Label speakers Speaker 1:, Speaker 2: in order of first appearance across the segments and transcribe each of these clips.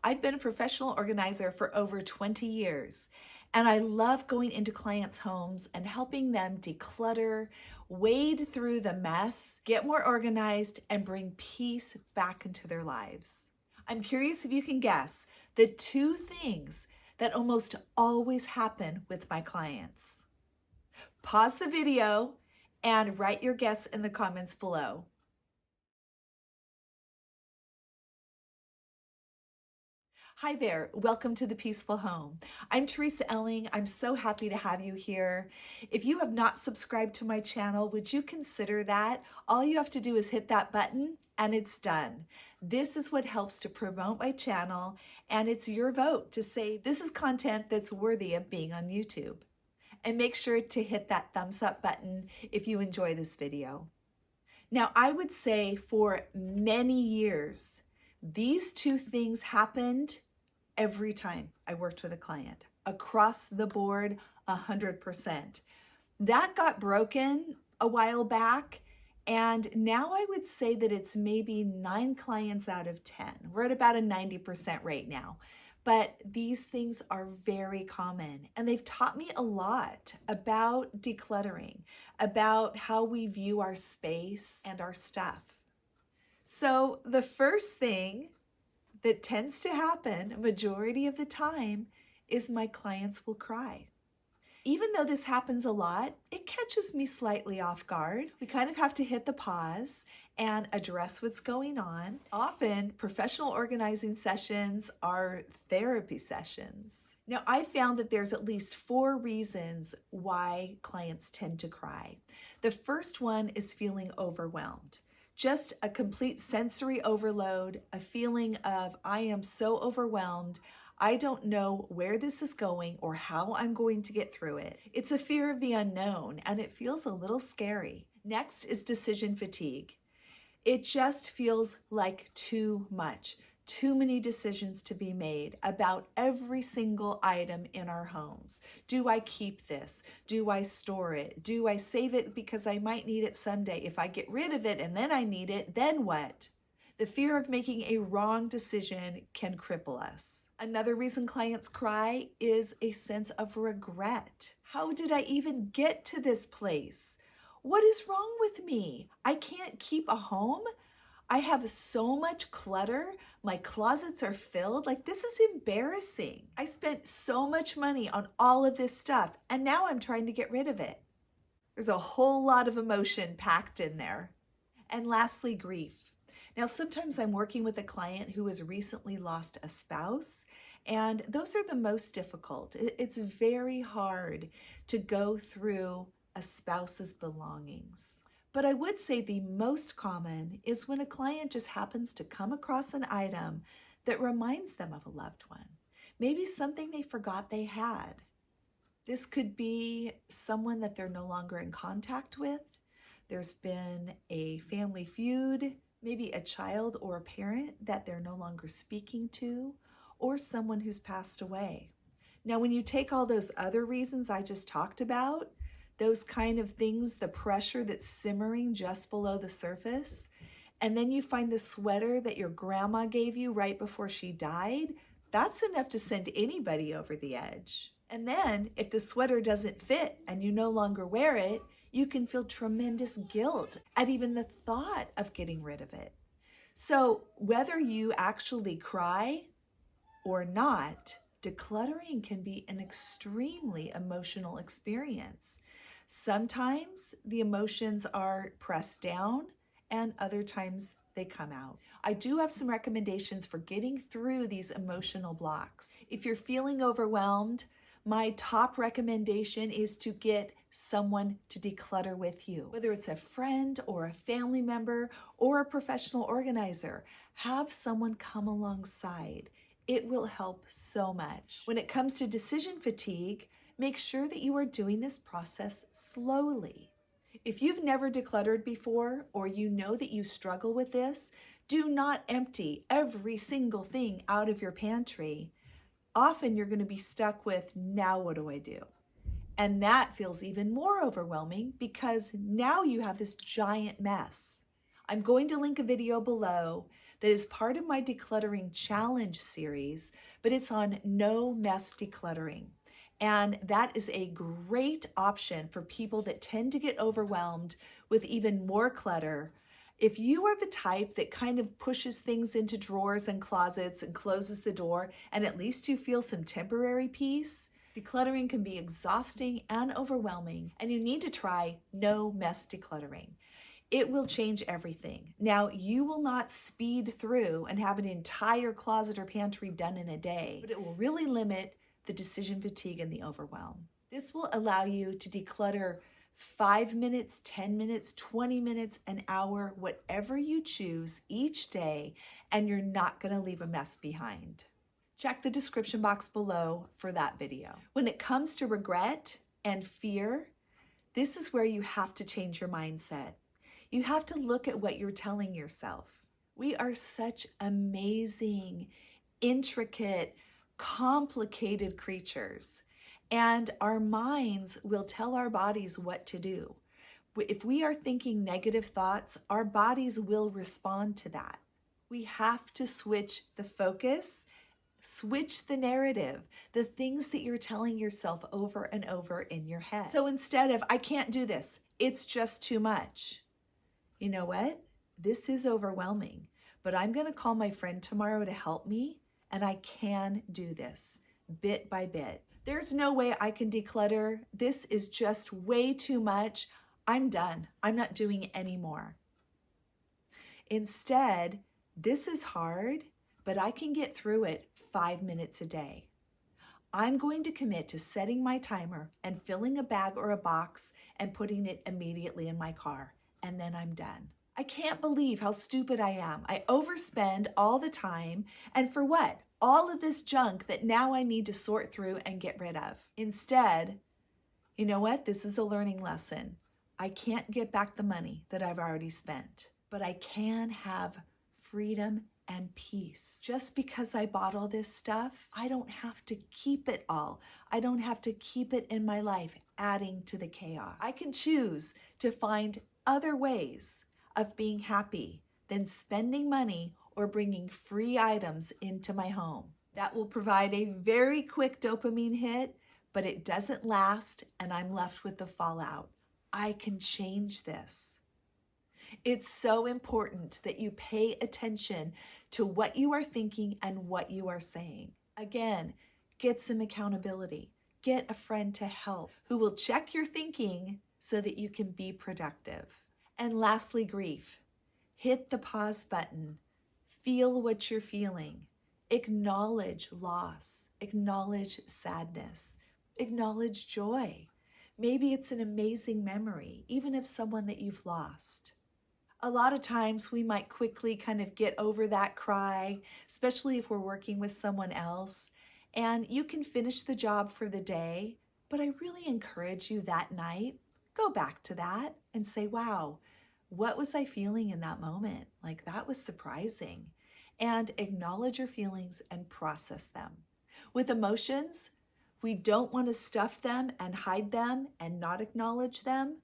Speaker 1: I've been a professional organizer for over 20 years, and I love going into clients' homes and helping them declutter, wade through the mess, get more organized, and bring peace back into their lives. I'm curious if you can guess the two things that almost always happen with my clients. Pause the video and write your guess in the comments below. Hi there, welcome to The Peaceful Home. I'm Teresa Elling. I'm so happy to have you here. If you have not subscribed to my channel, would you consider that? All you have to do is hit that button and it's done. This is what helps to promote my channel, and it's your vote to say this is content that's worthy of being on YouTube. And make sure to hit that thumbs up button if you enjoy this video. Now, I would say for many years, these two things happened every time I worked with a client, across the board, 100%. That got broken a while back, and now I would say that it's maybe 9 clients out of 10. We're at about a 90% rate now. But these things are very common, and they've taught me a lot about decluttering, about how we view our space and our stuff. So the first thing that tends to happen a majority of the time is my clients will cry. Even though this happens a lot, it catches me slightly off guard. We kind of have to hit the pause and address what's going on. Often, professional organizing sessions are therapy sessions. Now, I found that there's at least 4 reasons why clients tend to cry. The first one is feeling overwhelmed. Just a complete sensory overload, a feeling of, I am so overwhelmed, I don't know where this is going or how I'm going to get through it. It's a fear of the unknown, and it feels a little scary. Next is decision fatigue. It just feels like too much. Too many decisions to be made about every single item in our homes. Do I keep this? Do I store it? Do I save it because I might need it someday? If I get rid of it and then I need it, then what? The fear of making a wrong decision can cripple us. Another reason clients cry is a sense of regret. How did I even get to this place? What is wrong with me? I can't keep a home? I have so much clutter. My closets are filled. Like, this is embarrassing. I spent so much money on all of this stuff, and now I'm trying to get rid of it. There's a whole lot of emotion packed in there. And lastly, grief. Now, sometimes I'm working with a client who has recently lost a spouse, and those are the most difficult. It's very hard to go through a spouse's belongings. But I would say the most common is when a client just happens to come across an item that reminds them of a loved one. Maybe something they forgot they had. This could be someone that they're no longer in contact with. There's been a family feud, maybe a child or a parent that they're no longer speaking to, or someone who's passed away. Now, when you take all those other reasons I just talked about, those kind of things, the pressure that's simmering just below the surface, and then you find the sweater that your grandma gave you right before she died, that's enough to send anybody over the edge. And then if the sweater doesn't fit and you no longer wear it, you can feel tremendous guilt at even the thought of getting rid of it. So whether you actually cry or not, decluttering can be an extremely emotional experience. Sometimes the emotions are pressed down, and other times they come out. I do have some recommendations for getting through these emotional blocks. If you're feeling overwhelmed, my top recommendation is to get someone to declutter with you. Whether it's a friend or a family member or a professional organizer, have someone come alongside. It will help so much. When it comes to decision fatigue, make sure that you are doing this process slowly. If you've never decluttered before, or you know that you struggle with this, do not empty every single thing out of your pantry. Often you're going to be stuck with, now what do I do? And that feels even more overwhelming because now you have this giant mess. I'm going to link a video below that is part of my Decluttering Challenge series, but it's on no mess decluttering. And that is a great option for people that tend to get overwhelmed with even more clutter. If you are the type that kind of pushes things into drawers and closets and closes the door, and at least you feel some temporary peace, decluttering can be exhausting and overwhelming, and you need to try no mess decluttering. It will change everything. Now, you will not speed through and have an entire closet or pantry done in a day, but it will really limit the decision fatigue and the overwhelm. This will allow you to declutter 5 minutes, 10 minutes, 20 minutes, an hour, whatever you choose each day, and you're not going to leave a mess behind. Check the description box below for that video. When it comes to regret and fear, this is where you have to change your mindset. You have to look at what you're telling yourself. We are such amazing, intricate, complicated creatures, and our minds will tell our bodies what to do. If we are thinking negative thoughts, our bodies will respond to that. We have to switch the focus, switch the narrative, the things that you're telling yourself over and over in your head. So instead of, I can't do this, it's just too much. You know what? This is overwhelming, but I'm going to call my friend tomorrow to help me, and I can do this bit by bit. There's no way I can declutter. This is just way too much. I'm done. I'm not doing any more. Instead, this is hard, but I can get through it 5 minutes a day. I'm going to commit to setting my timer and filling a bag or a box and putting it immediately in my car, and then I'm done. I can't believe how stupid I am. I overspend all the time, and for what? All of this junk that now I need to sort through and get rid of. Instead, you know what? This is a learning lesson. I can't get back the money that I've already spent, but I can have freedom and peace. Just because I bought all this stuff, I don't have to keep it all. I don't have to keep it in my life, adding to the chaos. I can choose to find other ways of being happy than spending money or bringing free items into my home. That will provide a very quick dopamine hit, but it doesn't last, and I'm left with the fallout. I can change this. It's so important that you pay attention to what you are thinking and what you are saying. Again, get some accountability. Get a friend to help who will check your thinking so that you can be productive. And lastly, grief. Hit the pause button. Feel what you're feeling. Acknowledge loss. Acknowledge sadness. Acknowledge joy. Maybe it's an amazing memory, even of someone that you've lost. A lot of times we might quickly kind of get over that cry, especially if we're working with someone else, and you can finish the job for the day, but I really encourage you that night, go back to that and say, wow, what was I feeling in that moment? Like, that was surprising. And acknowledge your feelings and process them. With emotions, we don't want to stuff them and hide them and not acknowledge them.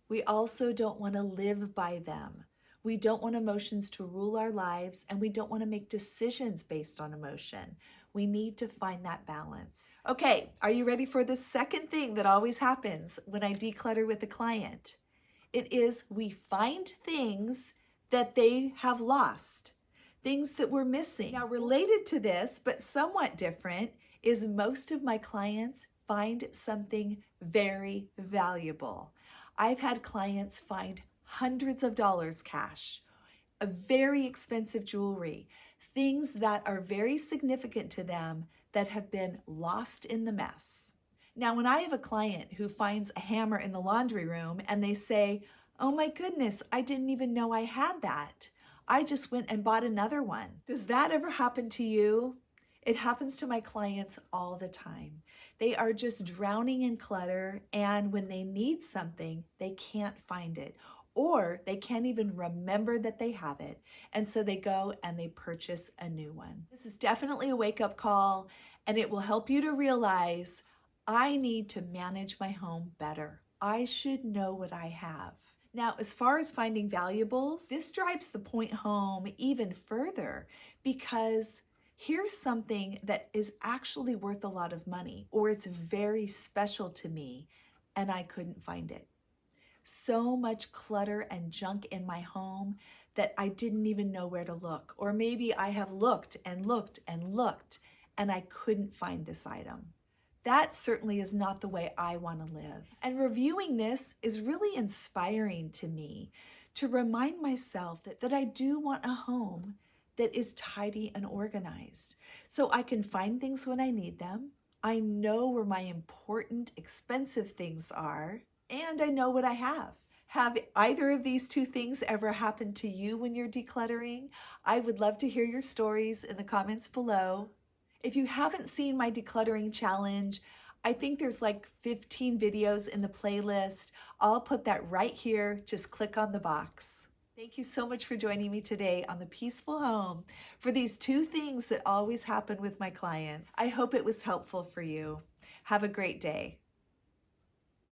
Speaker 1: We also don't want to live by them. We don't want emotions to rule our lives, and we don't want to make decisions based on emotion. We need to find that balance. Okay, are you ready for the second thing that always happens when I declutter with a client? It is we find things that they have lost, things that we're missing. Now, related to this, but somewhat different, is most of my clients find something very valuable. I've had clients find hundreds of dollars cash, a very expensive jewelry, things that are very significant to them that have been lost in the mess. Now, when I have a client who finds a hammer in the laundry room and they say, oh my goodness, I didn't even know I had that. I just went and bought another one. Does that ever happen to you? It happens to my clients all the time. They are just drowning in clutter, and when they need something, they can't find it, or they can't even remember that they have it. And so they go and they purchase a new one. This is definitely a wake-up call, and it will help you to realize, I need to manage my home better. I should know what I have. Now, as far as finding valuables, this drives the point home even further because here's something that is actually worth a lot of money, or it's very special to me, and I couldn't find it. So much clutter and junk in my home that I didn't even know where to look. Or maybe I have looked and looked and looked, and I couldn't find this item. That certainly is not the way I want to live. And reviewing this is really inspiring to me to remind myself that I do want a home that is tidy and organized. So I can find things when I need them. I know where my important, expensive things are, and I know what I have. Have either of these two things ever happened to you when you're decluttering? I would love to hear your stories in the comments below. If you haven't seen my decluttering challenge, I think there's like 15 videos in the playlist. I'll put that right here. Just click on the box. Thank you so much for joining me today on The Peaceful Home for these two things that always happen with my clients. I hope it was helpful for you. Have a great day.